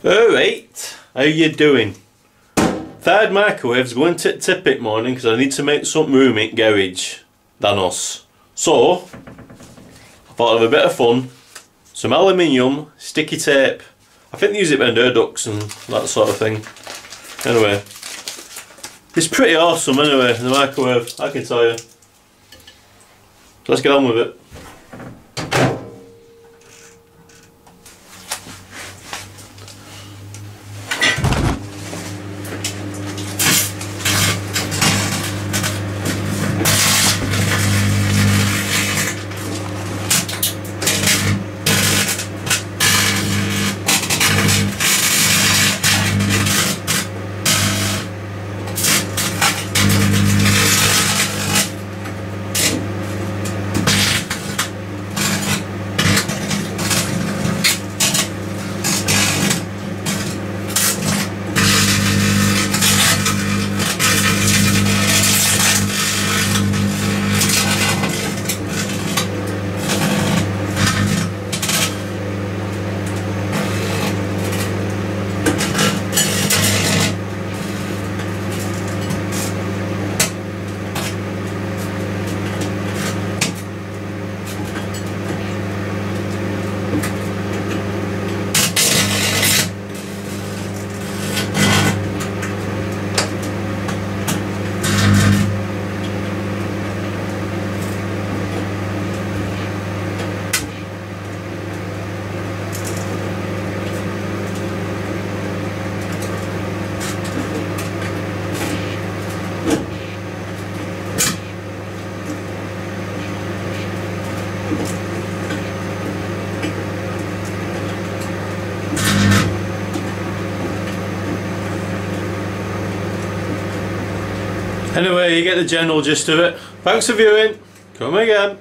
Alright, how you doing? Third microwave's going to tip it morning because I need to make some room in garage than us. So, I thought I'd have a bit of fun. Some aluminium, sticky tape. I think they use it with air ducts and that sort of thing. Anyway, it's pretty awesome anyway, the microwave, I can tell you. So let's get on with it. Anyway, you get the general gist of it. Thanks for viewing. Come again.